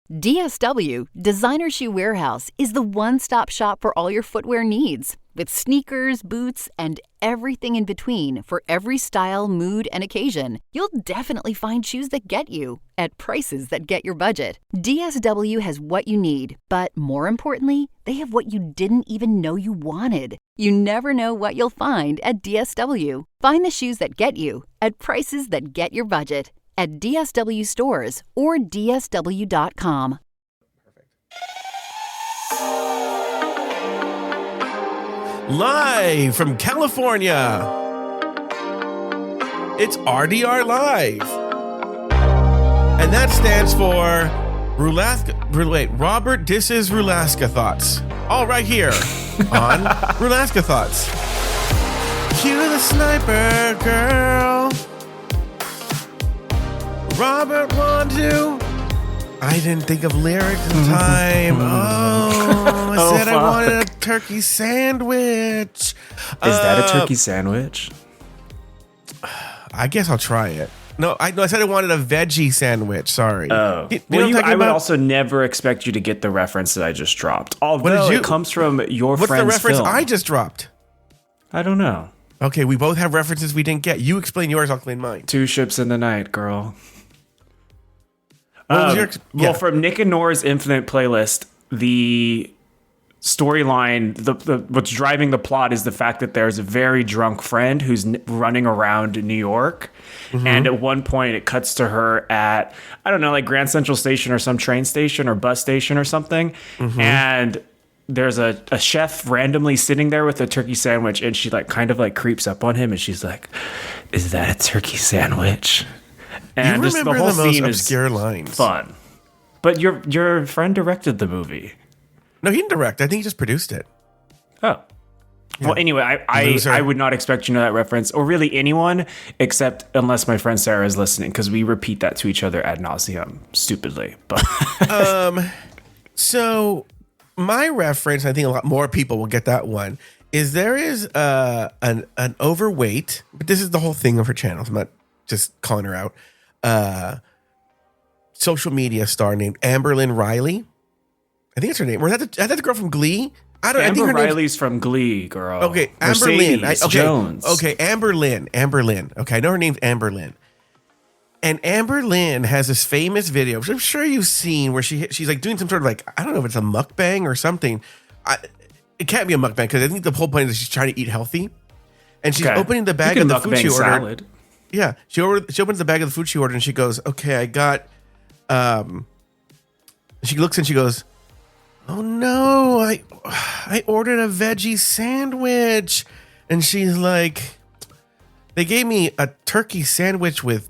DSW, Designer Shoe Warehouse, is the one-stop shop for all your footwear needs. With sneakers, boots, and everything in between for every style, mood, and occasion, you'll definitely find shoes that get you at prices that get your budget. DSW has what you need, but more importantly, they have what you didn't even know you wanted. You never know what you'll find at DSW. Find the shoes that get you at prices that get your budget at DSW stores or dsw.com. Live from California, it's RDR Live. And that stands for Robert Disses RulaskaThoughts. All right here on RulaskaThoughts. Cue the sniper girl. Robert want to. I didn't think of lyrics in time. I said I wanted a turkey sandwich. Is that a turkey sandwich? I guess I'll try it. No, I said I wanted a veggie sandwich. Sorry. Oh. I would also never expect you to get the reference that I just dropped. Although it comes from your friend's film. What's the reference I just dropped? I don't know. Okay, we both have references we didn't get. You explain yours, I'll explain mine. Two ships in the night, girl. Well, from Nick and Nora's Infinite playlist, the storyline, what's driving the plot is the fact that there's a very drunk friend who's running around New York. Mm-hmm. And at one point it cuts to her at, I don't know, like Grand Central Station or some train station or bus station or something. Mm-hmm. And there's a chef randomly sitting there with a turkey sandwich, and she kind of creeps up on him, and she's like, "Is that a turkey sandwich?" And you just remember the whole the most scene obscure is lines. Fun. But your friend directed the movie. No, he didn't direct. I think he just produced it. Oh. Yeah. Well, anyway, I would not expect you to know that reference, or really anyone, except unless my friend Sarah is listening, because we repeat that to each other ad nauseum, stupidly. But so my reference, I think a lot more people will get that one, is there is an overweight, but this is the whole thing of her channel. I'm not just calling her out. Social media star named Amberlynn Riley. I think that's her name. Or is that the girl from Glee? I think her Riley's from Glee, girl. Okay, Amberlynn. Jones. Okay, Amberlynn. Okay, I know her name's Amberlynn. And Amberlynn has this famous video, which I'm sure you've seen, where she's doing some sort of I don't know if it's a mukbang or something. It can't be a mukbang because I think the whole point is she's trying to eat healthy. And she's opening the bag of the food she ordered. Salad. Yeah, she opens the bag of the food she ordered and she goes, "Okay, I got." She looks and she goes, "Oh no, I ordered a veggie sandwich," and she's like, "They gave me a turkey sandwich with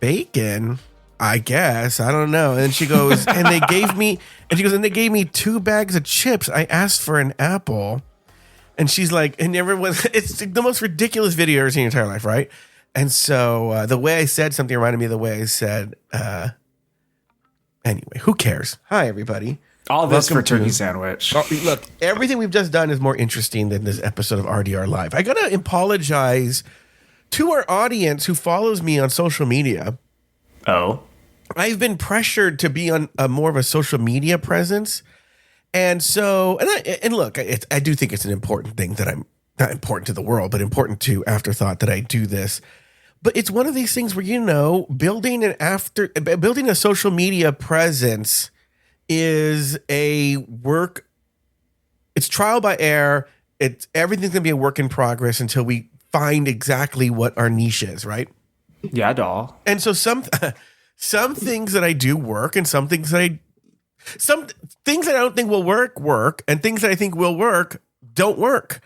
bacon, I guess. I don't know." And she goes, and they gave me 2 bags of chips. I asked for an apple. And she's like, and everyone, it's the most ridiculous video you've ever seen in your entire life, right? And so the way I said something reminded me of the way I said, anyway, who cares? Hi, everybody. All this for turkey sandwich. Look, everything we've just done is more interesting than this episode of RDR Live. I got to apologize to our audience who follows me on social media. Oh. I've been pressured to be on more of a social media presence. And so, and look, I do think it's an important thing that I'm not important to the world, but important to Afterthought that I do this. But it's one of these things where, building a social media presence is a work. It's trial by error. Everything's going to be a work in progress until we find exactly what our niche is, right? Yeah, doll. And so some things that I do work, and some things that I don't think will work, and things that I think will work don't work.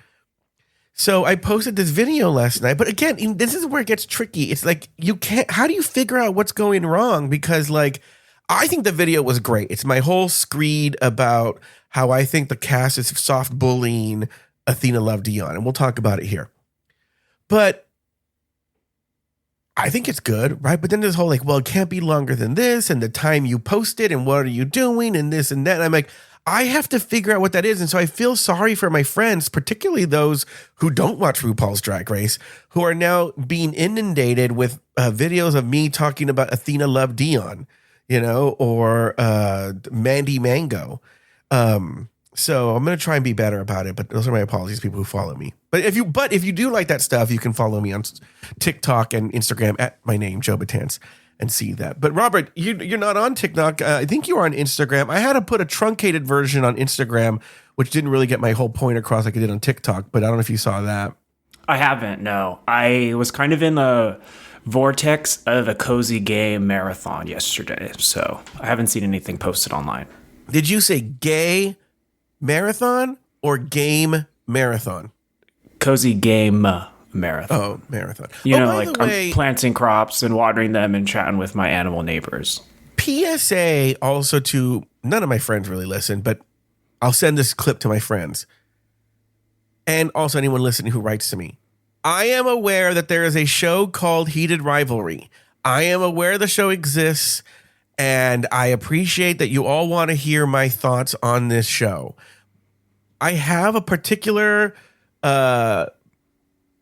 So I posted this video last night, but again, this is where it gets tricky. It's how do you figure out what's going wrong? Because I think the video was great. It's my whole screed about how I think the cast is soft bullying Athena Love Dion, and we'll talk about it here. But I think it's good, right? But then there's whole it can't be longer than this, and the time you posted, and what are you doing, and this and that. And I'm like, I have to figure out what that is. And so I feel sorry for my friends, particularly those who don't watch RuPaul's Drag Race, who are now being inundated with videos of me talking about Athena Love Dion. or Mandy Mango. So I'm going to try and be better about it, but those are my apologies to people who follow me. But if you do like that stuff, you can follow me on TikTok and Instagram at my name, Joe Batance, and see that. But Robert, you're not on TikTok. I think you are on Instagram. I had to put a truncated version on Instagram, which didn't really get my whole point across like I did on TikTok, but I don't know if you saw that. I haven't, no. I was kind of in the vortex of a cozy game marathon yesterday, so I haven't seen anything posted online. Did you say gay marathon or game marathon? Cozy game marathon. Oh, marathon. I'm planting crops and watering them and chatting with my animal neighbors. PSA also to, none of my friends really listen, but I'll send this clip to my friends. And also anyone listening who writes to me. I am aware that there is a show called Heated Rivalry. I am aware the show exists, and I appreciate that you all want to hear my thoughts on this show. I have a particular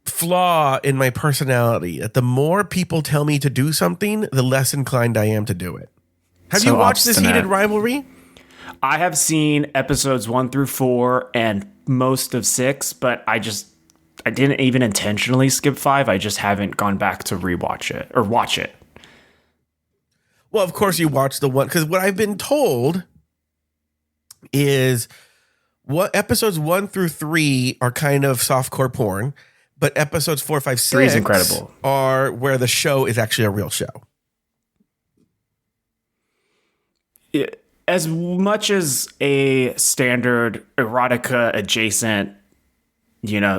flaw in my personality that the more people tell me to do something, the less inclined I am to do it. Have you watched this Heated Rivalry? I have seen episodes 1 through 4 and most of 6, but I didn't even intentionally skip 5. I just haven't gone back to rewatch it or watch it. Well, of course you watch the one, because what I've been told is what episodes 1 through 3 are kind of softcore porn, but episodes 4, 5, 6 is incredible. Are where the show is actually a real show. As much as a standard erotica adjacent,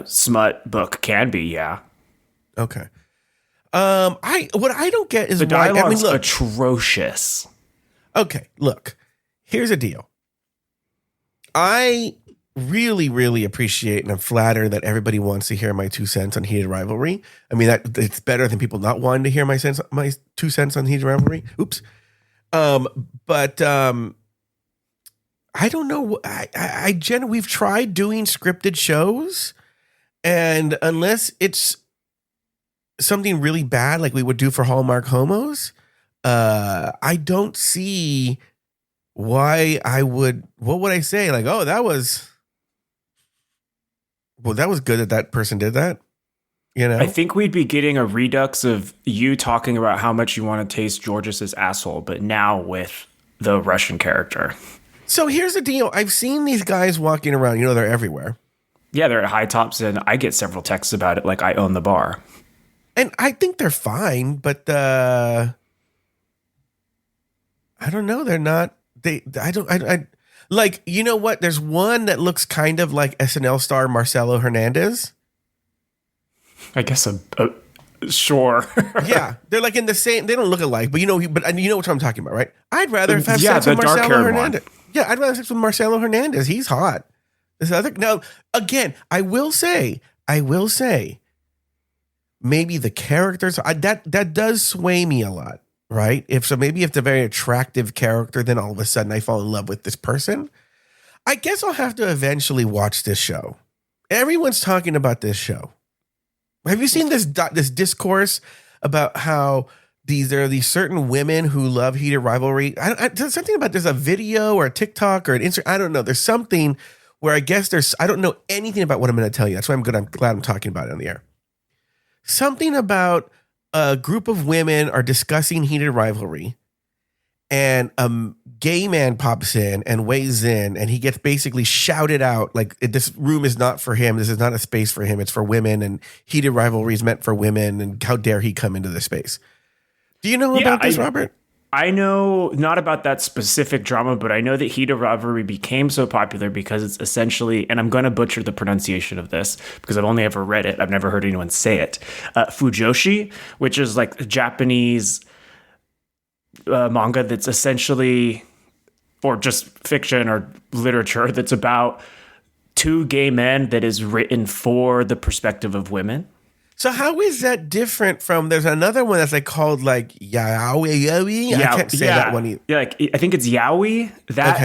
smut book can be, yeah. Okay. What I don't get is the dialogue's look, atrocious. Okay, look. Here's a deal. I really, really appreciate and I'm flattered that everybody wants to hear my 2 cents on Heated Rivalry. I mean, that it's better than people not wanting to hear my 2 cents on Heated Rivalry. Oops. But I don't know. We've tried doing scripted shows, and unless it's something really bad like we would do for Hallmark Homos, I don't see why I would. What would I say? Like, oh, that was good that person did that. I think we'd be getting a redux of you talking about how much you want to taste Georges's asshole, but now with the Russian character. So here's the deal. I've seen these guys walking around. They're everywhere. Yeah, they're at high tops, and I get several texts about it, like I own the bar. And I think they're fine, but I don't know. They're not. I like, you know what? There's one that looks kind of like SNL star Marcelo Hernandez. I guess sure. Yeah, they're like in the same. They don't look alike, but you know what I'm talking about, right? I'd rather have sex with Marcelo Hernandez. One. Yeah, I'd rather have sex with Marcelo Hernandez. He's hot. This other now again, I will say, maybe the characters that does sway me a lot, right? Maybe if it's a very attractive character, then all of a sudden I fall in love with this person. I guess I'll have to eventually watch this show. Everyone's talking about this show. Have you seen this discourse about how there are these certain women who love Heated Rivalry? There's something about there's a video or a TikTok or an Instagram. I don't know. There's something where I guess I don't know anything about what I'm going to tell you. That's why I'm glad I'm talking about it on the air. Something about a group of women are discussing Heated Rivalry, and a gay man pops in and weighs in, and he gets basically shouted out like, this room is not for him. This is not a space for him. It's for women, and Heated Rivalry is meant for women, and how dare he come into this space? Do you know about this, Robert? I know not about that specific drama, but I know that Heated Rivalry became so popular because it's essentially, and I'm going to butcher the pronunciation of this because I've only ever read it. I've never heard anyone say it. Fujoshi, which is like a Japanese manga that's essentially, or just fiction or literature that's about 2 gay men that is written for the perspective of women. So how is that different from? There's another one that's called like yaoi. I can't say that one either. Yeah, I think it's yaoi.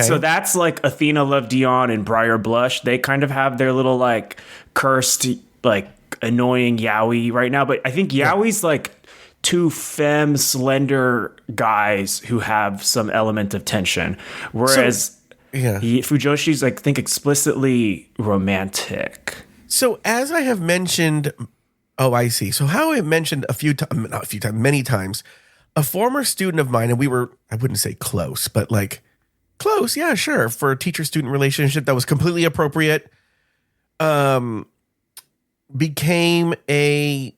So that's like Athena Love Dion and Briar Blush. They kind of have their little like cursed, like annoying yaoi right now. But I think yaoi's like two femme slender guys who have some element of tension, whereas Fujoshi's like think explicitly romantic. So as I have mentioned, I see. So how I have mentioned many times, a former student of mine, and we were, I wouldn't say close, but like close, yeah, sure, for a teacher-student relationship that was completely appropriate, became a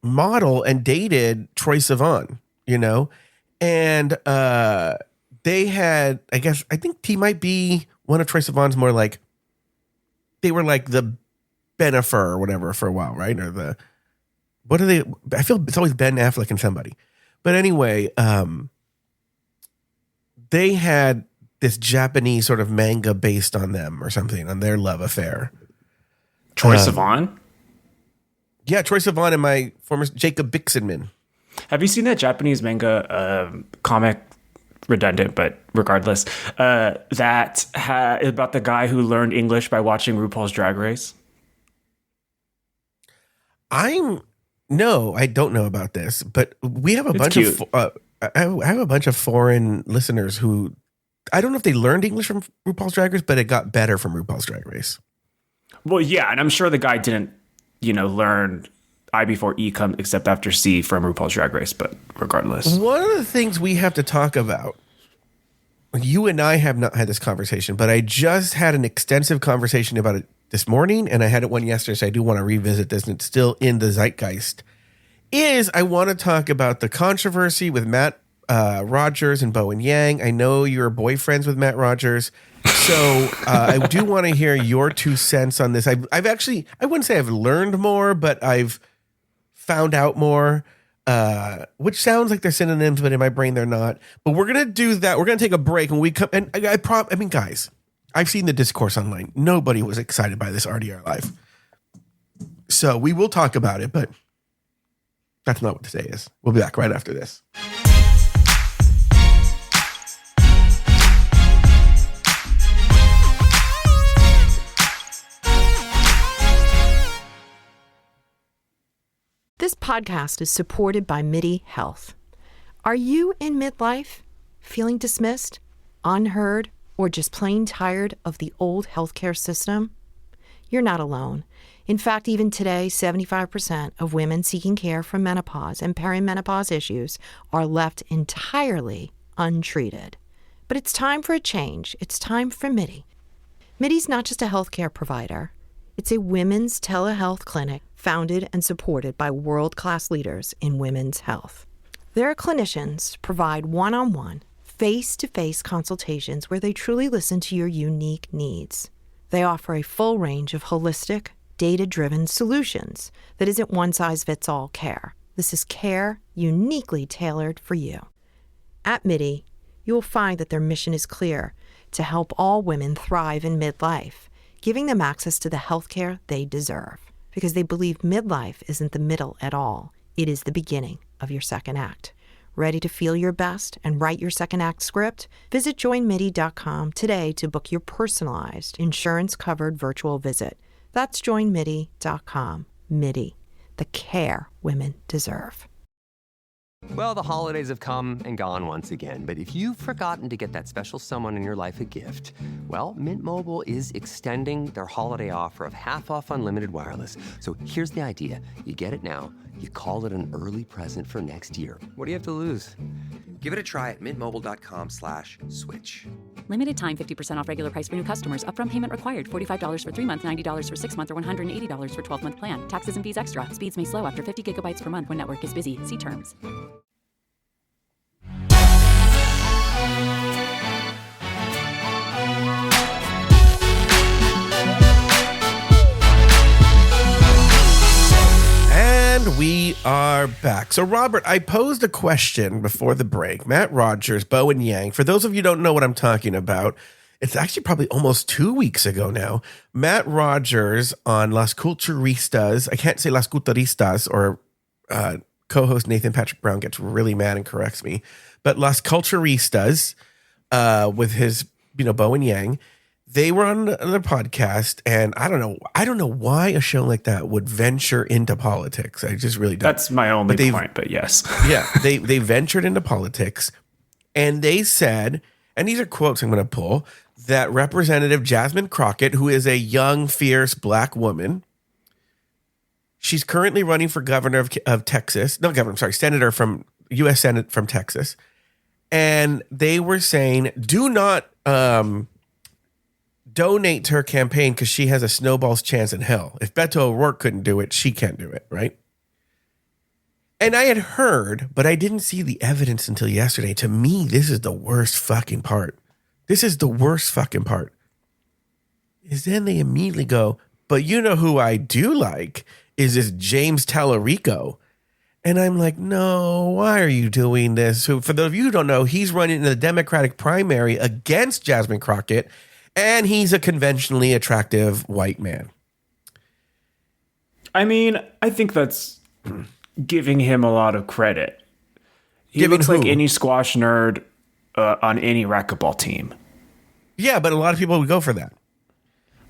model and dated Troye Sivan, and they had, I think he might be one of Troye Sivan's more like, they were like the Bennifer or whatever for a while, right? Or what are they? I feel it's always Ben Affleck and somebody. But anyway, they had this Japanese sort of manga based on them or something, on their love affair. Troye Sivan? Yeah, Troye Sivan and my former Jacob Bixenman. Have you seen that Japanese manga comic? Redundant, but regardless, about the guy who learned English by watching RuPaul's Drag Race? No, I don't know about this, but we have a bunch of I have a bunch of foreign listeners who, I don't know if they learned English from RuPaul's Drag Race, but it got better from RuPaul's Drag Race. Well, yeah, and I'm sure the guy didn't, learn I before E come except after C from RuPaul's Drag Race, but regardless. One of the things we have to talk about, you and I have not had this conversation, but I just had an extensive conversation about it this morning, and I had one yesterday, so I do want to revisit this, and it's still in the zeitgeist, is I want to talk about the controversy with Matt Rogers and Bowen Yang. I know you're boyfriends with Matt Rogers, so I do want to hear your 2 cents on this. I've actually, I wouldn't say I've learned more, but I've found out more, which sounds like they're synonyms, but in my brain they're not. But we're gonna do that. We're gonna take a break, and we come. And I mean, guys, I've seen the discourse online. Nobody was excited by this RDR Live, so we will talk about it. But that's not what today is. We'll be back right after this. This podcast is supported by MIDI Health. Are you in midlife, feeling dismissed, unheard, or just plain tired of the old healthcare system? You're not alone. In fact, even today, 75% of women seeking care for menopause and perimenopause issues are left entirely untreated. But it's time for a change. It's time for MIDI. MIDI's not just a healthcare provider. It's a women's telehealth clinic founded and supported by world-class leaders in women's health. Their clinicians provide one-on-one, face-to-face consultations where they truly listen to your unique needs. They offer a full range of holistic, data-driven solutions that isn't one-size-fits-all care. This is care uniquely tailored for you. At MIDI, you will find that their mission is clear: to help all women thrive in midlife, giving them access to the healthcare they deserve. Because they believe midlife isn't the middle at all. It is the beginning of your second act. Ready to feel your best and write your second act script? Visit joinmidi.com today to book your personalized, insurance-covered virtual visit. That's joinmidi.com. MIDI, the care women deserve. Well, the holidays have come and gone once again, but if you've forgotten to get that special someone in your life a gift, well, Mint Mobile is extending their holiday offer of half off unlimited wireless. So here's the idea. You get it now, you call it an early present for next year. What do you have to lose? Give it a try at mintmobile.com/switch. Limited time, 50% off regular price for new customers. Upfront payment required. $45 for 3 months, $90 for 6 months, or $180 for 12-month plan. Taxes and fees extra. Speeds may slow after 50 gigabytes per month when network is busy. See terms. And we are back. So, Robert, I posed a question before the break. Matt Rogers, Bowen Yang. For those of you who don't know what I'm talking about, it's actually probably almost 2 weeks ago now. Matt Rogers on Las Culturistas. I can't say Las Culturistas, or co-host Nathan Patrick Brown gets really mad and corrects me. But Las Culturistas with his, Bowen Yang. they were on the podcast, and I don't know why a show like that would venture into politics. I just really don't. That's my only point, but yes. Yeah, they ventured into politics, and they said, and these are quotes I'm going to pull, that Representative Jasmine Crockett, who is a young, fierce black woman, she's currently running for governor of Texas. No, governor, I'm sorry, senator from U.S. Senate from Texas. And they were saying, do not donate to her campaign because she has a snowball's chance in hell. If Beto O'Rourke couldn't do it, she can't do it, right? And I had heard, but I didn't see the evidence until yesterday. To me, this is the worst fucking part. This is the worst fucking part. Is then they immediately go, but you know who I do like is this James Tallarico. And I'm like, no, why are you doing this? So for those of you who don't know, he's running in the Democratic primary against Jasmine Crockett, and he's a conventionally attractive white man. I mean, I think that's giving him a lot of credit. He looks like any squash nerd on any racquetball team. Yeah, but a lot of people would go for that.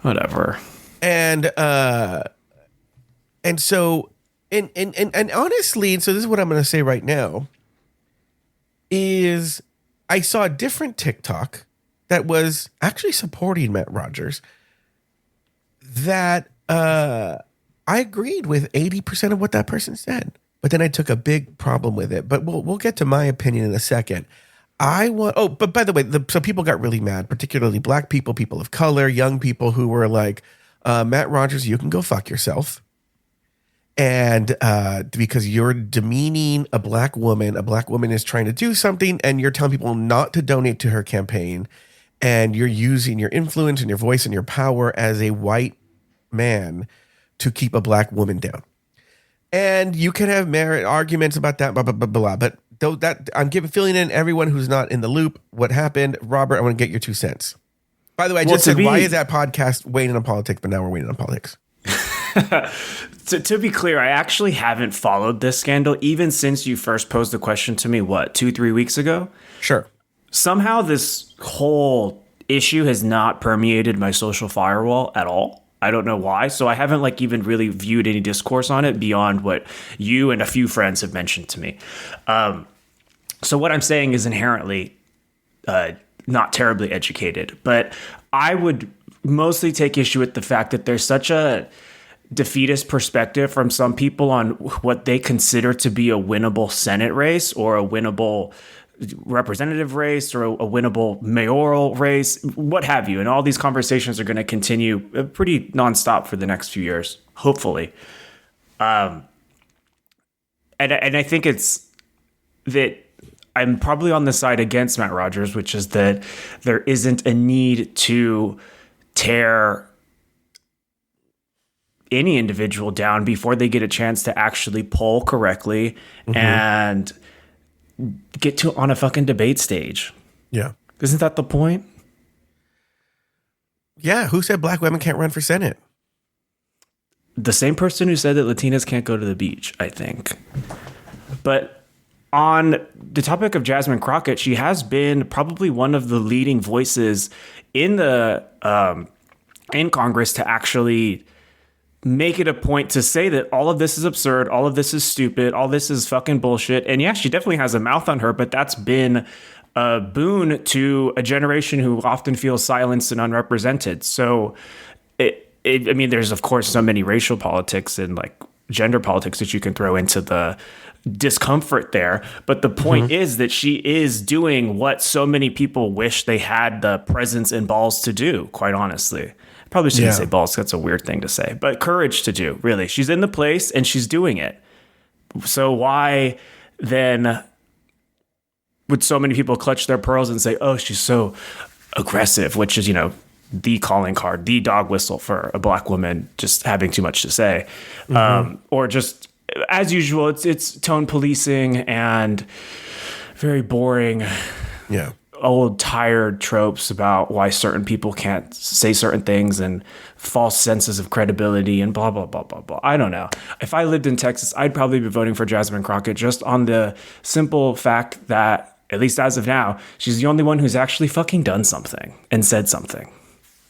Whatever. And so... And honestly, so this is what I'm going to say right now, is I saw a different TikTok that was actually supporting Matt Rogers that I agreed with 80% of what that person said. But then I took a big problem with it. But we'll get to my opinion in a second. But by the way, so people got really mad, particularly black people, people of color, young people who were like, Matt Rogers, you can go fuck yourself. And because you're demeaning a black woman is trying to do something, and you're telling people not to donate to her campaign, and you're using your influence and your voice and your power as a white man to keep a black woman down. And you can have merit arguments about that, blah, blah, blah, blah. But that I'm filling in everyone who's not in the loop what happened. Robert, I want to get your 2 cents. By the way, I just said, why is that podcast waiting on politics, but now we're waiting on politics? To be clear, I actually haven't followed this scandal even since you first posed the question to me, 2-3 weeks ago? Sure. Somehow this whole issue has not permeated my social firewall at all. I don't know why. So I haven't even really viewed any discourse on it beyond what you and a few friends have mentioned to me. So what I'm saying is inherently not terribly educated, but I would mostly take issue with the fact that there's such a defeatist perspective from some people on what they consider to be a winnable Senate race or a winnable representative race or a winnable mayoral race, what have you. And all these conversations are going to continue pretty nonstop for the next few years, hopefully. And I think it's that I'm probably on the side against Matt Rogers, which is that there isn't a need to tear any individual down before they get a chance to actually poll correctly and get to on a fucking debate stage. Yeah. Isn't that the point? Yeah. Who said black women can't run for Senate? The same person who said that Latinas can't go to the beach, I think. But on the topic of Jasmine Crockett, she has been probably one of the leading voices in the in Congress to actually make it a point to say that all of this is absurd, all of this is stupid, all this is fucking bullshit. And yeah, she definitely has a mouth on her, but that's been a boon to a generation who often feels silenced and unrepresented. So I mean, there's of course so many racial politics and gender politics that you can throw into the discomfort there. But the point is that she is doing what so many people wish they had the presence and balls to do, quite honestly. Probably shouldn't say balls. That's a weird thing to say, but courage to do, really. She's in the place and she's doing it. So why then would so many people clutch their pearls and say, oh, she's so aggressive, which is, the calling card, the dog whistle for a black woman just having too much to say. Or just as usual, it's tone policing and very boring. Yeah. Old tired tropes about why certain people can't say certain things and false senses of credibility and blah, blah, blah, blah, blah. I don't know. If I lived in Texas, I'd probably be voting for Jasmine Crockett just on the simple fact that, at least as of now, she's the only one who's actually fucking done something and said something.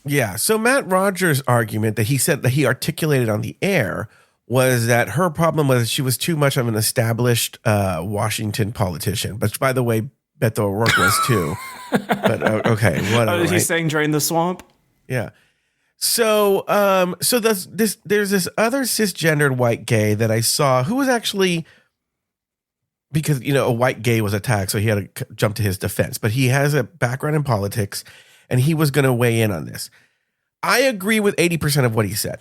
Yeah. So Matt Rogers' argument that he said that he articulated on the air was that her problem was she was too much of an established Washington politician. But by the way, Beto O'Rourke was too. But okay, whatever. Is he saying drain the swamp? Yeah. So there's this other cisgendered white gay that I saw who was actually, because a white gay was attacked, so he had to jump to his defense. But he has a background in politics, and he was going to weigh in on this. I agree with 80% of what he said,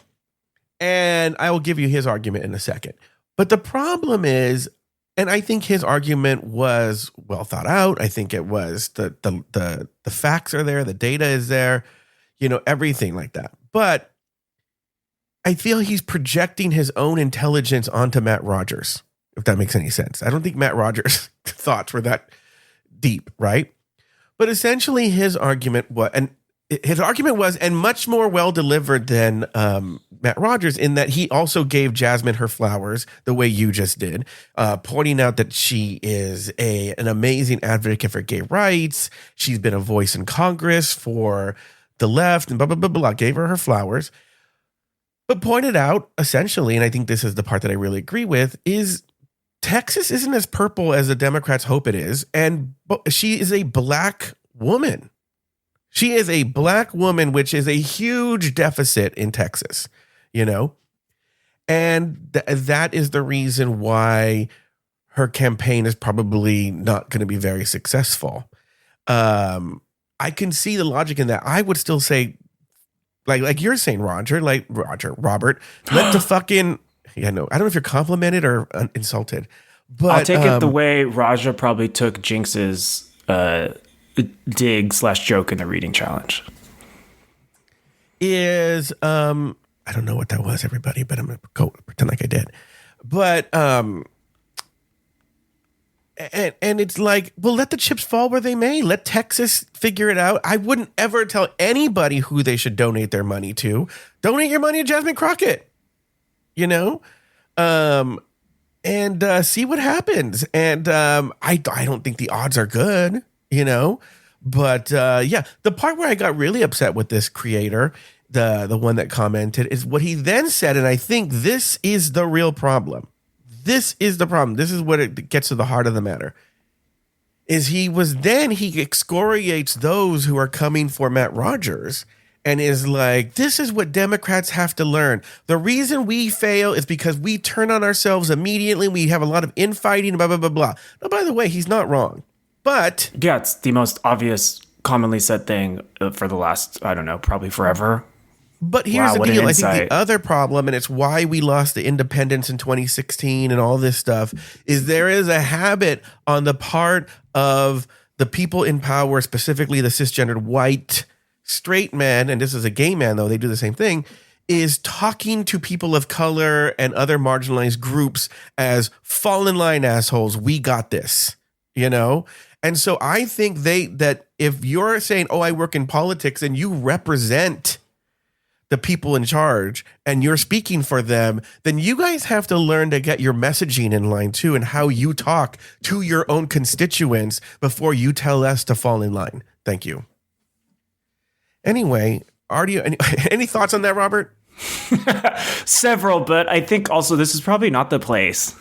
and I will give you his argument in a second. But the problem is, and I think his argument was well thought out. I think it was the facts are there, the data is there, everything like that. But I feel he's projecting his own intelligence onto Matt Rogers, if that makes any sense. I don't think Matt Rogers' thoughts were that deep, right? But essentially his argument was, and much more well delivered than Matt Rogers, in that he also gave Jasmine her flowers the way you just did, pointing out that she is an amazing advocate for gay rights. She's been a voice in Congress for the left and blah, blah, blah, blah. Gave her flowers. But pointed out, essentially, and I think this is the part that I really agree with, is Texas isn't as purple as the Democrats hope it is. And she is a black woman. She is a black woman, which is a huge deficit in Texas, And that is the reason why her campaign is probably not going to be very successful. I can see the logic in that. I would still say, like you're saying, Robert, let the fucking, I don't know if you're complimented or insulted, but I'll take it the way Raja probably took Jinx's dig/joke in the reading challenge. Is I don't know what that was, everybody, but I'm gonna go pretend like I did. But and it's like, well, let the chips fall where they may. Let Texas figure it out. I wouldn't ever tell anybody who they should donate their money to. Donate your money to Jasmine Crockett, and see what happens. And I don't think the odds are good, But yeah, the part where I got really upset with this creator, the one that commented, is what he then said, and I think this is the real problem. This is the problem. This is what it gets to the heart of the matter. Is he excoriates those who are coming for Matt Rogers and is like, this is what Democrats have to learn. The reason we fail is because we turn on ourselves immediately. We have a lot of infighting, blah, blah, blah, blah. Now, by the way, he's not wrong. But yeah, it's the most obvious, commonly said thing for the last, I don't know, probably forever. But here's the deal. I think the other problem, and it's why we lost the independence in 2016 and all this stuff, is there is a habit on the part of the people in power, specifically the cisgendered white straight men, and this is a gay man, though they do the same thing, is talking to people of color and other marginalized groups as fall in line, assholes. We got this, And so I think that if you're saying, oh, I work in politics, and you represent the people in charge and you're speaking for them, then you guys have to learn to get your messaging in line too, and how you talk to your own constituents before you tell us to fall in line. Thank you. Anyway, any thoughts on that, Robert? Several, but I think also this is probably not the place.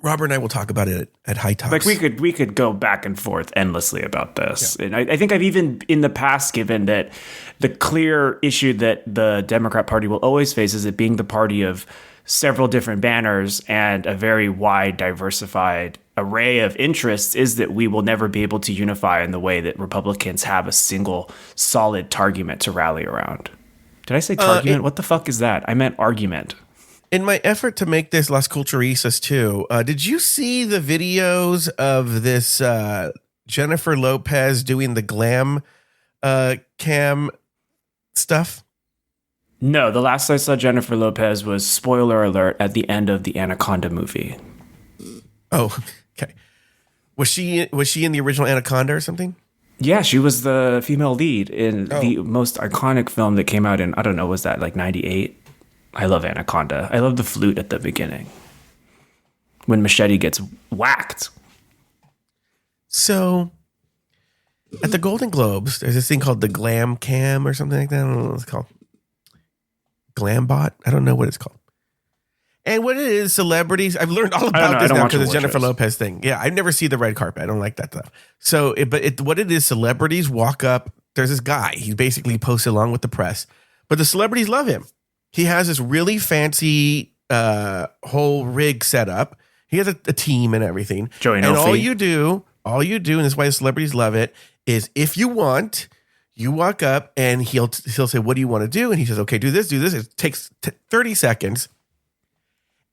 Robert and I will talk about it at High Talks. Like we could go back and forth endlessly about this. Yeah. And I think I've even in the past given that the clear issue that the Democrat Party will always face is it being the party of several different banners and a very wide, diversified array of interests is that we will never be able to unify in the way that Republicans have a single solid target to rally around. Did I say target? What the fuck is that? I meant argument. In my effort to make this Las Culturistas too, did you see the videos of this Jennifer Lopez doing the glam cam stuff? No, the last I saw Jennifer Lopez was, spoiler alert, at the end of the Anaconda movie. Oh, okay. Was she in the original Anaconda or something? Yeah, she was the female lead in the most iconic film that came out in, I don't know, was that like 98? I love Anaconda. I love the flute at the beginning when Machete gets whacked. So at the Golden Globes, there's this thing called the Glam Cam or something like that. I don't know what it's called. Glambot? I don't know what it's called. And what it is, celebrities. I've learned all about this now because it's Jennifer Lopez thing. Yeah, I never see the red carpet. I don't like that stuff. So, what it is, celebrities walk up. There's this guy. He basically posts along with the press, but the celebrities love him. He has this really fancy whole rig set up. He has a team and everything. Joey and Nofi. all you do, and this is why the celebrities love it, is if you want, you walk up and he'll say, "What do you want to do?" And he says, "Okay, do this, do this." It takes 30 seconds.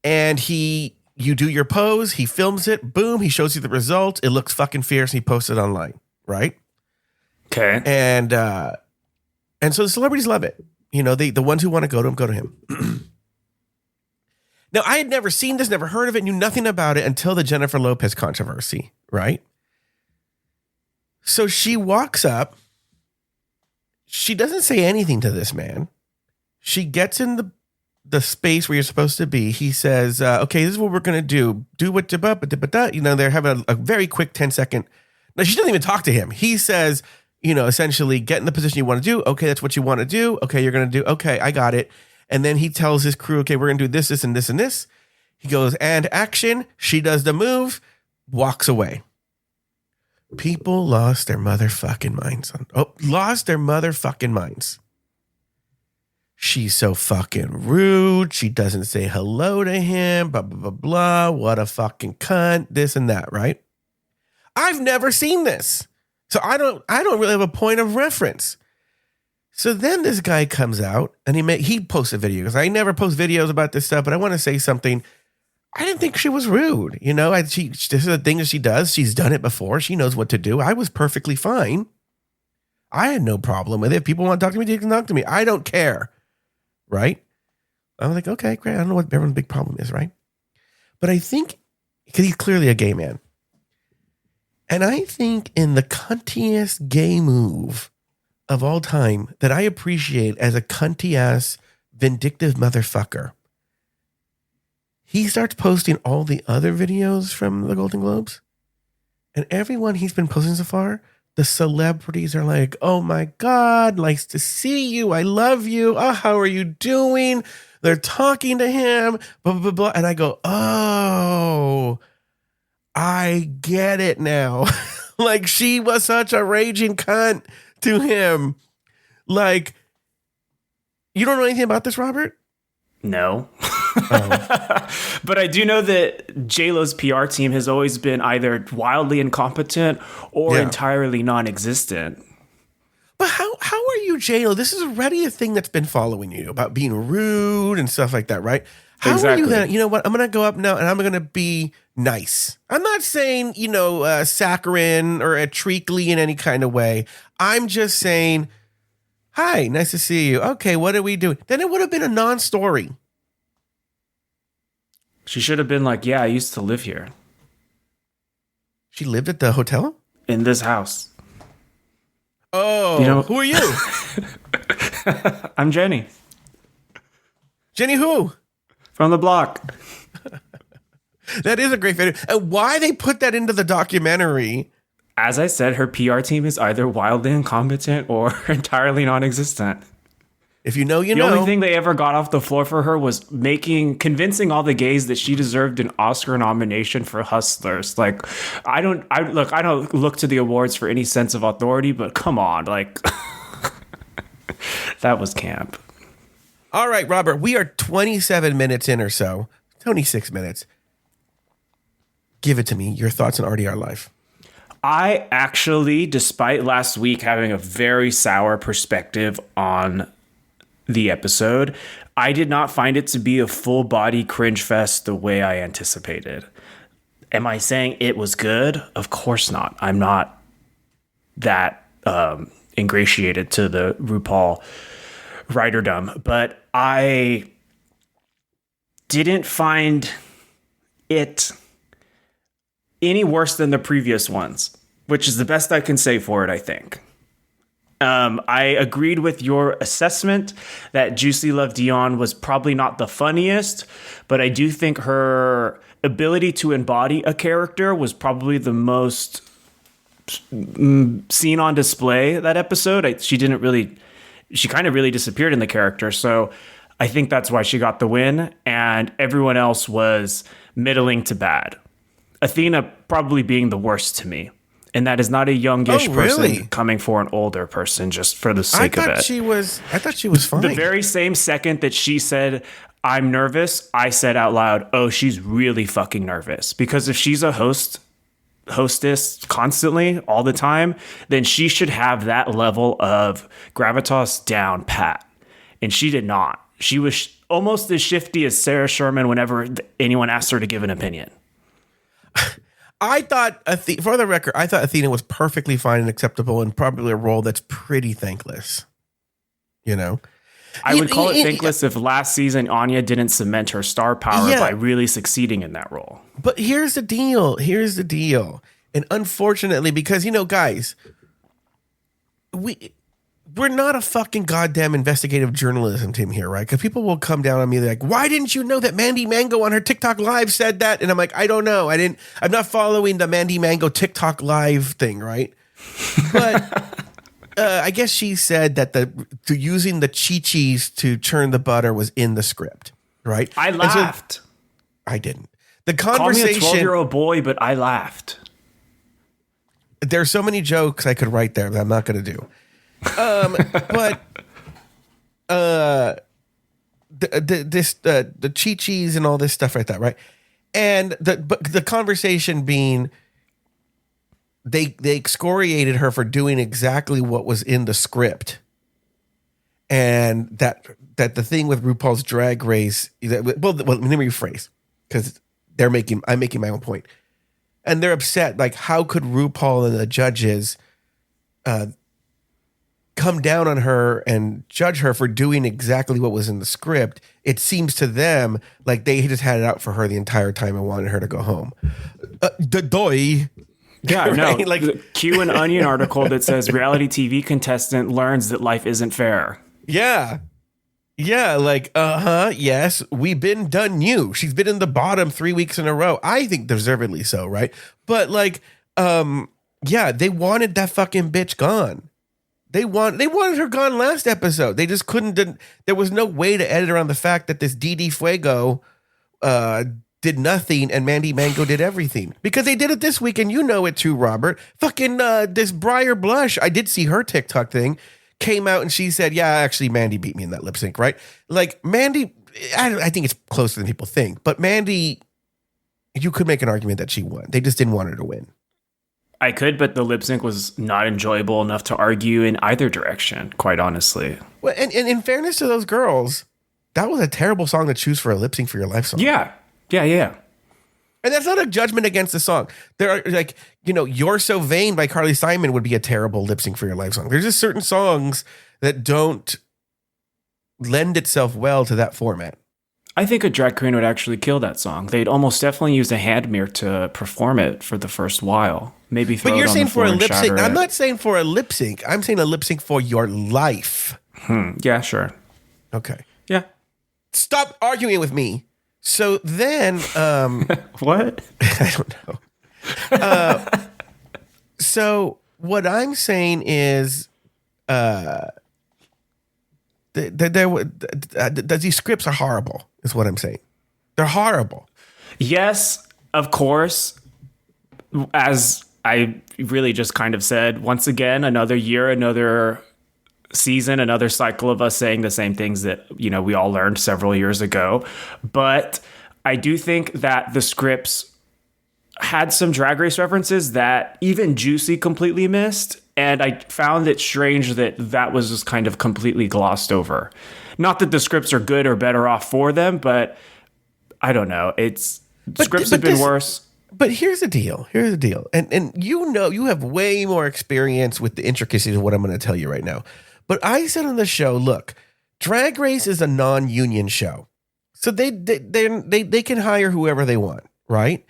And you do your pose, he films it, boom, he shows you the result. It looks fucking fierce, and he posts it online, right? Okay. And so the celebrities love it. You know, the ones who want to go to him. Now, I had never seen this, never heard of it, knew nothing about it until the Jennifer Lopez controversy, right? So she walks up. She doesn't say anything to this man. She gets in the space where you're supposed to be. He says, okay, this is what we're going to do. Do what, you know, they're having a very quick 10-second. No, she doesn't even talk to him. He says, you know, essentially get in the position you want to do. Okay, that's what you want to do. Okay, you're going to do. Okay, I got it. And then he tells his crew, okay, we're going to do this, this, and this, and this. He goes, and action. She does the move, walks away. People lost their motherfucking minds. Lost their motherfucking minds. She's so fucking rude. She doesn't say hello to him, blah, blah, blah, blah. What a fucking cunt, this and that, right? I've never seen this. So I don't really have a point of reference. So then this guy comes out and he posts a video, because I never post videos about this stuff, but I want to say something. I didn't think she was rude. You know, this is a thing that she does. She's done it before. She knows what to do. I was perfectly fine. I had no problem with it. If people want to talk to me, they can talk to me. I don't care. Right? I was like, okay, great. I don't know what everyone's big problem is, right? But I think, because he's clearly a gay man. And I think in the cuntiest gay move of all time that I appreciate as a cunty-ass vindictive motherfucker, he starts posting all the other videos from the Golden Globes. And everyone he's been posting so far, the celebrities are like, oh my God, nice to see you. I love you. Oh, how are you doing? They're talking to him, blah, blah, blah. And I go, oh, I get it now. Like, she was such a raging cunt to him. Like, you don't know anything about this, Robert? No. But I do know that J-Lo's PR team has always been either wildly incompetent or entirely non-existent. But how are you, J-Lo? This is already a thing that's been following you about being rude and stuff like that, right? How are you then? You know what? I'm going to go up now and I'm going to be nice. I'm not saying, you know, saccharine or a treacly in any kind of way. I'm just saying, hi, nice to see you. Okay, what are we doing? Then it would have been a non-story. She should have been like, yeah, I used to live here. She lived at the hotel? In this house. Oh, you know, who are you? I'm Jenny. Jenny who? From the block. That is a great video. And why they put that into the documentary? As I said, her PR team is either wildly incompetent or entirely non-existent. If you know, you the know. The only thing they ever got off the floor for her was convincing all the gays that she deserved an Oscar nomination for Hustlers. Like, I don't look to the awards for any sense of authority, but come on, like, that was camp. All right, Robert, we are 27 minutes in or so, 26 minutes. Give it to me. Your thoughts on RDR Life. I actually, despite last week having a very sour perspective on the episode, I did not find it to be a full body cringe fest the way I anticipated. Am I saying it was good? Of course not. I'm not that ingratiated to the RuPaul writerdom, but I didn't find it any worse than the previous ones, which is the best I can say for it, I think. I agreed with your assessment that Juicy Love Dion was probably not the funniest, but I do think her ability to embody a character was probably the most seen on display that episode. She kind of really disappeared in the character. So I think that's why she got the win, and everyone else was middling to bad. Athena probably being the worst to me. And that is not a youngish person coming for an older person just for the sake of it. I thought she was fine. The very same second that she said, I'm nervous, I said out loud, oh, she's really fucking nervous. Because if she's a hostess constantly, all the time, then she should have that level of gravitas down pat. And she did not. She was almost as shifty as Sarah Sherman whenever anyone asked her to give an opinion. I thought, for the record, I thought Athena was perfectly fine and acceptable and probably a role that's pretty thankless. You know? I would call it thankless if last season Anya didn't cement her star power by really succeeding in that role. But here's the deal. And unfortunately, because, guys, we're not a fucking goddamn investigative journalism team here, right? Because people will come down on me like, why didn't you know that Mandy Mango on her TikTok live said that? And I'm like, I don't know. I'm not following the Mandy Mango TikTok live thing, right? But I guess she said that using the chi-chis to churn the butter was in the script, right? I laughed. So, I didn't. The conversation. Call me a 12-year-old boy, but I laughed. There's so many jokes I could write there that I'm not going to do. But the chi-chis and all this stuff like that, right? And the conversation being they excoriated her for doing exactly what was in the script, and that the thing with RuPaul's Drag Race. Well, let me rephrase because I'm making my own point, and they're upset. Like, how could RuPaul and the judges come down on her and judge her for doing exactly what was in the script? It seems to them like they just had it out for her the entire time and wanted her to go home. Yeah, right? No, like the Q and Onion article that says reality TV contestant learns that life isn't fair. Yeah. Like, yes, we've been done you. She's been in the bottom 3 weeks in a row. I think deservedly so, right? But like, they wanted that fucking bitch gone. They wanted her gone last episode. They just couldn't. There was no way to edit around the fact that this Didi Fuego did nothing and Mandy Mango did everything, because they did it this week, and you know it too, Robert. Fucking this Briar Blush. I did see her TikTok thing came out and she said, "Yeah, actually, Mandy beat me in that lip sync." Right? Like Mandy, I think it's closer than people think, but Mandy, you could make an argument that she won. They just didn't want her to win. I could, but the lip sync was not enjoyable enough to argue in either direction, quite honestly. Well, and in fairness to those girls, that was a terrible song to choose for a lip sync for your life song. Yeah. And that's not a judgment against the song. There are like, You're So Vain by Carly Simon would be a terrible lip sync for your life song. There's just certain songs that don't lend itself well to that format. I think a drag queen would actually kill that song. They'd almost definitely use a hand mirror to perform it for the first while. Maybe throw But you're it on saying the for floor a and lip sync. shatter I'm it. not saying for a lip sync. I'm saying a lip sync for your life. Yeah, sure. Okay. Yeah. Stop arguing with me. So then, What? I don't know. So what I'm saying is, these scripts are horrible, is what I'm saying. They're horrible. Yes, of course. As I really just kind of said, once again, another year, another season, another cycle of us saying the same things that, we all learned several years ago. But I do think that the scripts had some Drag Race references that even Juicy completely missed. And I found it strange that was just kind of completely glossed over. Not that the scripts are good or better off for them, but I don't know. Scripts have been worse. But here's the deal. And you have way more experience with the intricacies of what I'm going to tell you right now. But I said on the show, look, Drag Race is a non-union show. So they can hire whoever they want, right?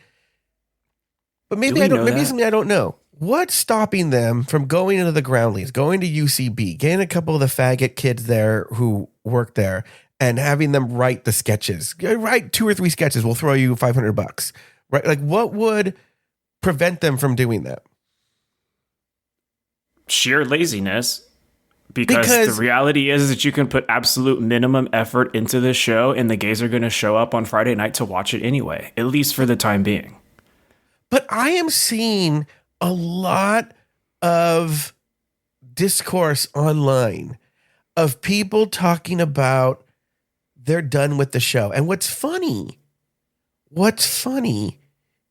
But maybe something I don't know. What's stopping them from going into the Groundlings, going to UCB, getting a couple of the faggot kids there who work there, and having them write the sketches? Write 2 or 3 sketches. We'll throw you $500, right? Like, what would prevent them from doing that? sheer laziness. Because the reality is that you can put absolute minimum effort into this show and the gays are going to show up on Friday night to watch it anyway, at least for the time being. But I am seeing a lot of discourse online of people talking about they're done with the show. And what's funny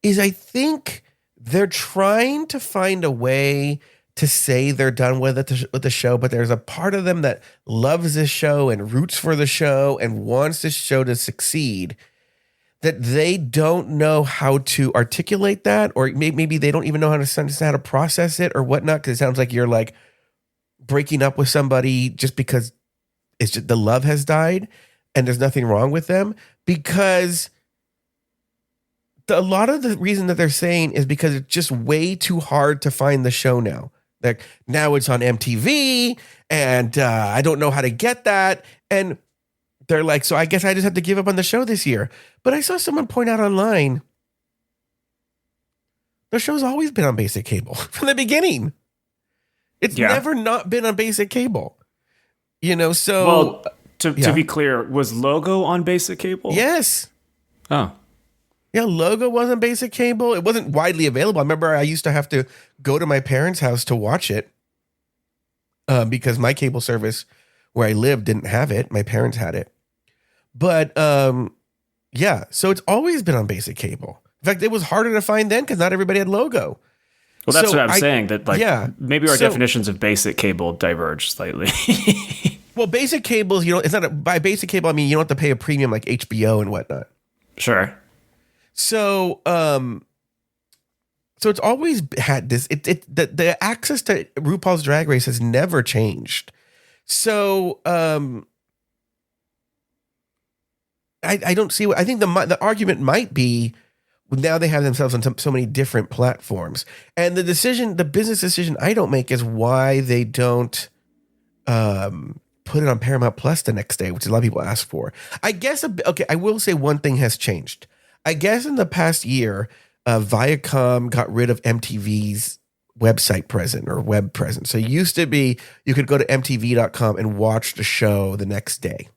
is I think they're trying to find a way to say they're done with it with the show, but there's a part of them that loves this show and roots for the show and wants this show to succeed, that they don't know how to articulate that, or maybe they don't even know how to process it or whatnot, because it sounds like you're like breaking up with somebody just because it's just the love has died and there's nothing wrong with them, because a lot of the reason that they're saying is because it's just way too hard to find the show now. Like now it's on MTV and I don't know how to get that. And they're like, so I guess I just have to give up on the show this year. But I saw someone point out online, the show's always been on basic cable from the beginning. It's never not been on basic cable. You know, so... Well, to be clear, was Logo on basic cable? Yes. Oh. Yeah, Logo was on basic cable. It wasn't widely available. I remember I used to have to go to my parents' house to watch it because my cable service where I lived didn't have it. My parents had it. But yeah, so it's always been on basic cable. In fact, it was harder to find then because not everybody had Logo. Well, that's what I'm saying. That maybe our definitions of basic cable diverge slightly. Well, basic cable, it's not by basic cable, I mean, you don't have to pay a premium like HBO and whatnot. Sure. So, so it's always had this. The access to RuPaul's Drag Race has never changed. So, I don't see what I think the argument might be. Now they have themselves on so many different platforms, and the business decision I don't make is why they don't put it on Paramount Plus the next day, which a lot of people ask for. I guess okay. I will say one thing has changed. I guess in the past year, Viacom got rid of MTV's website presence or web presence. So it used to be you could go to MTV.com and watch the show the next day.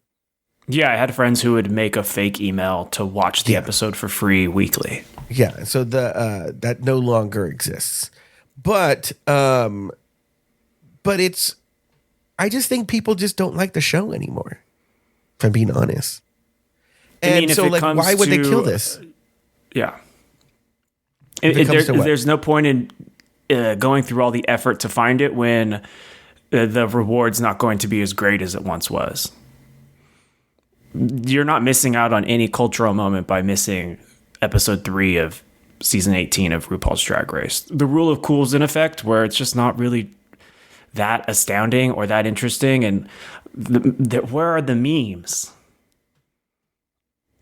Yeah, I had friends who would make a fake email to watch the episode for free weekly. Yeah, so that no longer exists. But it's, I just think people just don't like the show anymore, if I'm being honest. And so, like, why would they kill this? Yeah. There's no point in going through all the effort to find it when the reward's not going to be as great as it once was. You're not missing out on any cultural moment by missing episode 3 of season 18 of RuPaul's Drag Race. The rule of cool's in effect, where it's just not really that astounding or that interesting. And where are the memes?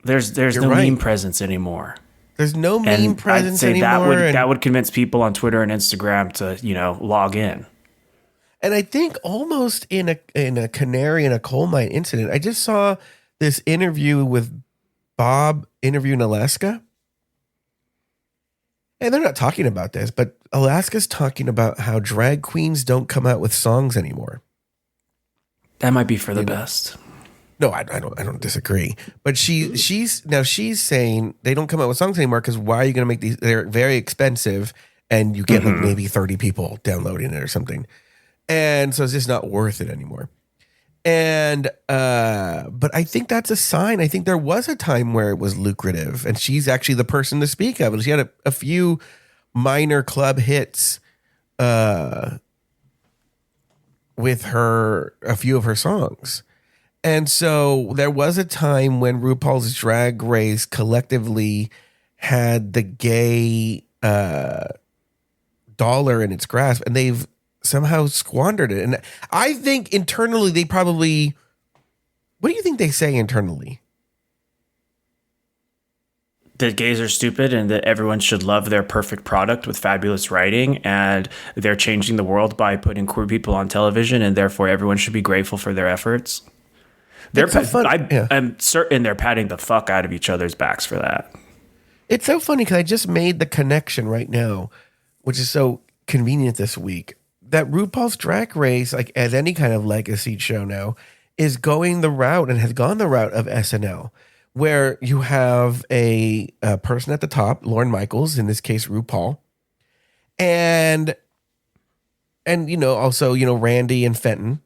There's no meme presence anymore. There's no meme presence I'd say anymore. That would convince people on Twitter and Instagram to, log in. And I think almost in a canary in a coal mine incident, I just saw this interview with Bob interviewing Alaska. And they're not talking about this, but Alaska's talking about how drag queens don't come out with songs anymore. That might be for the best. No, I don't disagree. But she's saying they don't come out with songs anymore because why are you going to make these? They're very expensive, and you get like maybe 30 people downloading it or something, and so it's just not worth it anymore. And but I think that's a sign. I think there was a time where it was lucrative, and she's actually the person to speak of it. She had a few minor club hits with a few of her songs. And so there was a time when RuPaul's Drag Race collectively had the gay dollar in its grasp, and they've somehow squandered it. And I think internally they probably, what do you think they say internally? That gays are stupid and that everyone should love their perfect product with fabulous writing, and they're changing the world by putting queer people on television, and therefore everyone should be grateful for their efforts. I'm certain they're patting the fuck out of each other's backs for that. It's so funny because I just made the connection right now, which is so convenient this week. that RuPaul's Drag Race, like as any kind of legacy show now, is going the route and has gone the route of SNL, where you have a person at the top, Lorne Michaels, in this case RuPaul, and also Randy and Fenton,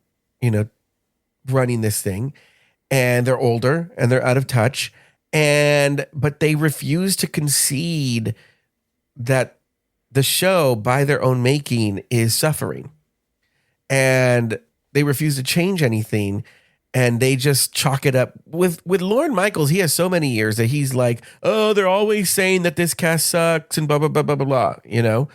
running this thing, and they're older and they're out of touch, but they refuse to concede that the show by their own making is suffering, and they refuse to change anything, and they just chalk it up with Lorne Michaels. He has so many years that he's like, oh, they're always saying that this cast sucks and blah blah blah blah blah blah,